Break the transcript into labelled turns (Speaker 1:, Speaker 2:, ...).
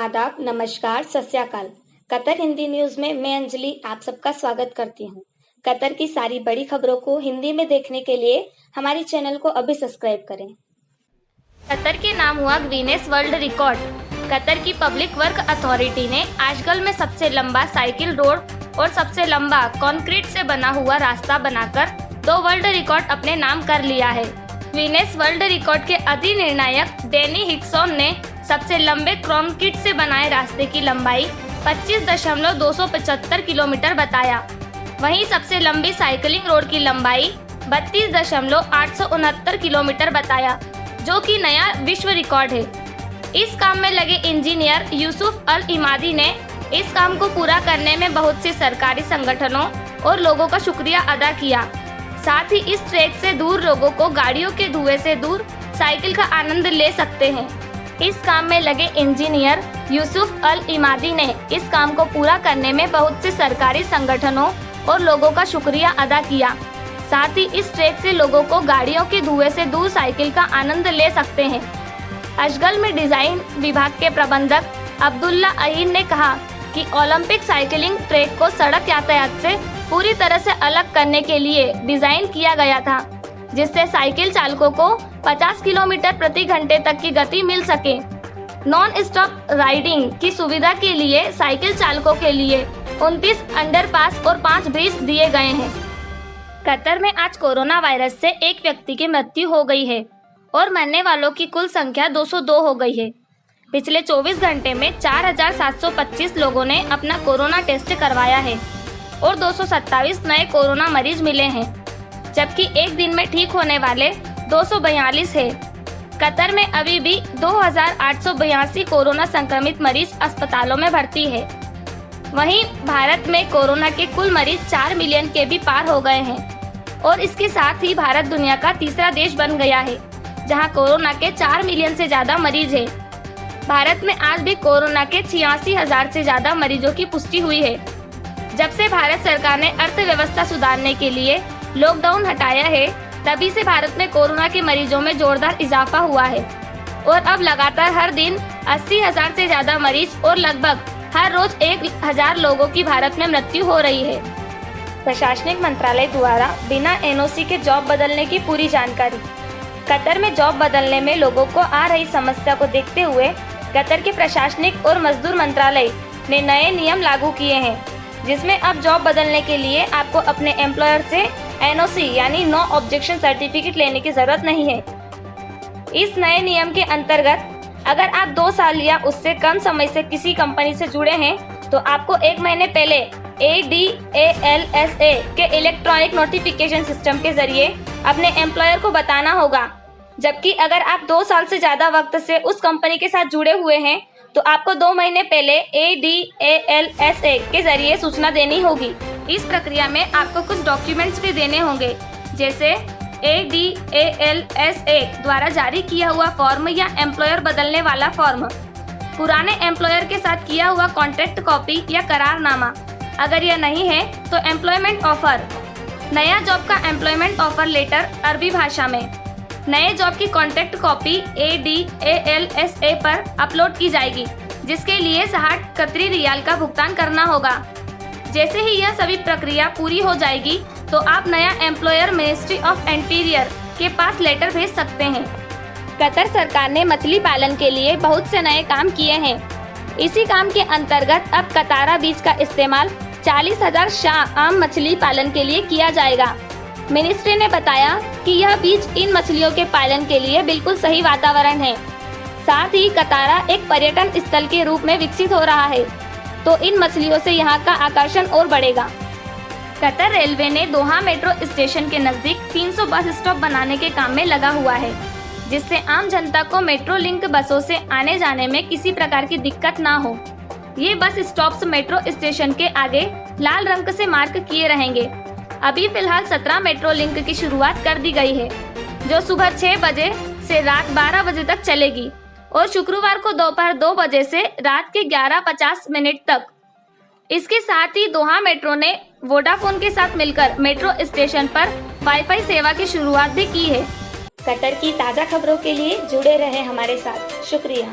Speaker 1: आदाब, नमस्कार, सत श्री अकाल। कतर हिंदी न्यूज में मैं अंजलि आप सबका स्वागत करती हूँ। कतर की सारी बड़ी खबरों को हिंदी में देखने के लिए हमारे चैनल को अभी सब्सक्राइब करें। कतर के नाम हुआ गिनीज वर्ल्ड रिकॉर्ड। कतर की पब्लिक वर्क अथॉरिटी ने आजकल में सबसे लंबा साइकिल रोड और सबसे लंबा कंक्रीट से बना हुआ रास्ता बनाकर 2 वर्ल्ड रिकॉर्ड अपने नाम कर लिया है। गिनीज वर्ल्ड रिकॉर्ड के अधिनिर्णायक डैनी हिक्सॉन ने सबसे लंबे कंक्रीट से बनाए रास्ते की लंबाई 25.275 किलोमीटर बताया। वहीं सबसे लंबी साइकिलिंग रोड की लंबाई 32.869 किलोमीटर बताया, जो कि नया विश्व रिकॉर्ड है। इस काम में लगे इंजीनियर यूसुफ अल इमादी ने इस काम को पूरा करने में बहुत से सरकारी संगठनों और लोगों का शुक्रिया अदा किया। साथ ही इस ट्रैक से दूर लोगों को गाड़ियों के धुएं से दूर साइकिल का आनंद ले सकते हैं। इस काम में लगे इंजीनियर यूसुफ अल इमादी ने इस काम को पूरा करने में बहुत से सरकारी संगठनों और लोगों का शुक्रिया अदा किया। साथ ही इस ट्रैक से लोगों को गाड़ियों के धुएं से दूर साइकिल का आनंद ले सकते हैं। अजगल में डिजाइन विभाग के प्रबंधक अब्दुल्ला अहीन ने कहा कि ओलंपिक साइकिलिंग ट्रैक को सड़क यातायात से पूरी तरह से अलग करने के लिए डिजाइन किया गया था, जिससे साइकिल चालकों को 50 किलोमीटर प्रति घंटे तक की गति मिल सके। नॉन स्टॉप राइडिंग की सुविधा के लिए साइकिल चालकों के लिए 29 अंडरपास और 5 ब्रिज दिए गए हैं। कतर में आज कोरोना वायरस से एक व्यक्ति की मृत्यु हो गई है और मरने वालों की कुल संख्या 202 हो गई है। पिछले 24 घंटे में 4,725 लोगों ने अपना कोरोना टेस्ट करवाया है और 227 नए कोरोना मरीज मिले हैं, जबकि एक दिन में ठीक होने वाले 242 है। कतर में अभी भी 2,882 कोरोना संक्रमित मरीज अस्पतालों में भर्ती है। वहीं भारत में कोरोना के कुल मरीज 4 मिलियन के भी पार हो गए हैं और इसके साथ ही भारत दुनिया का तीसरा देश बन गया है, जहां कोरोना के 4 मिलियन से ज्यादा मरीज है। भारत में आज भी कोरोना के 86,000 से ज्यादा मरीजों की पुष्टि हुई है। जब से भारत सरकार ने अर्थव्यवस्था सुधारने के लिए लॉकडाउन हटाया है, तभी से भारत में कोरोना के मरीजों में जोरदार इजाफा हुआ है और अब लगातार हर दिन 80,000 से ज्यादा मरीज और लगभग हर रोज 1,000 लोगों की भारत में मृत्यु हो रही है। प्रशासनिक मंत्रालय द्वारा बिना एनओसी के जॉब बदलने की पूरी जानकारी। कतर में जॉब बदलने में लोगों को आ रही समस्या को देखते हुए कतर के प्रशासनिक और मजदूर मंत्रालय ने नए नियम लागू किए हैं, जिसमें अब जॉब बदलने के लिए आपको अपने एम्प्लॉयर से एनओसी यानी नो ऑब्जेक्शन सर्टिफिकेट लेने की जरूरत नहीं है। इस नए नियम के अंतर्गत अगर आप 2 साल या उससे कम समय से किसी कंपनी से जुड़े हैं, तो आपको 1 महीने पहले ADALSA के इलेक्ट्रॉनिक नोटिफिकेशन सिस्टम के जरिए अपने एम्प्लॉयर को बताना होगा। जबकि अगर आप 2 साल से ज्यादा वक्त से उस कंपनी के साथ जुड़े हुए हैं, तो आपको 2 महीने पहले ADALSA के जरिए सूचना देनी होगी। इस प्रक्रिया में आपको कुछ डॉक्यूमेंट्स भी देने होंगे, जैसे ADALSA द्वारा जारी किया हुआ फॉर्म या एम्प्लॉयर बदलने वाला फॉर्म, पुराने एम्प्लॉयर के साथ किया हुआ कॉन्ट्रैक्ट कॉपी या करारनामा। अगर यह नहीं है तो एम्प्लॉयमेंट ऑफर, नया जॉब का एम्प्लॉयमेंट ऑफर लेटर अरबी भाषा में, नए जॉब की कॉन्ट्रैक्ट कॉपी ADALSA पर अपलोड की जाएगी, जिसके लिए 60 कतरी रियाल का भुगतान करना होगा। जैसे ही यह सभी प्रक्रिया पूरी हो जाएगी, तो आप नया एम्प्लॉयर मिनिस्ट्री ऑफ इंटीरियर के पास लेटर भेज सकते हैं। कतर सरकार ने मछली पालन के लिए बहुत से नए काम किए हैं। इसी काम के अंतर्गत अब कतारा बीज का इस्तेमाल 40,000 शाह आम मछली पालन के लिए किया जाएगा। मिनिस्ट्री ने बताया कि यह बीज इन मछलियों के पालन के लिए बिल्कुल सही वातावरण है। साथ ही कतारा एक पर्यटन स्थल के रूप में विकसित हो रहा है, तो इन मछलियों से यहाँ का आकर्षण और बढ़ेगा। कतर रेलवे ने दोहा मेट्रो स्टेशन के नजदीक 300 बस स्टॉप बनाने के काम में लगा हुआ है, जिससे आम जनता को मेट्रो लिंक बसों से आने जाने में किसी प्रकार की दिक्कत ना हो। ये बस स्टॉप्स मेट्रो स्टेशन के आगे लाल रंग से मार्क किए रहेंगे। अभी फिलहाल 17 मेट्रो लिंक की शुरुआत कर दी गई है, जो सुबह 6 बजे से रात 12 बजे तक चलेगी और शुक्रवार को दोपहर 2 बजे से रात के 11:50 तक। इसके साथ ही दोहा मेट्रो ने वोडाफोन के साथ मिलकर मेट्रो स्टेशन पर वाईफाई सेवा की शुरुआत भी की है। कतर की ताज़ा खबरों के लिए जुड़े रहे हमारे साथ। शुक्रिया।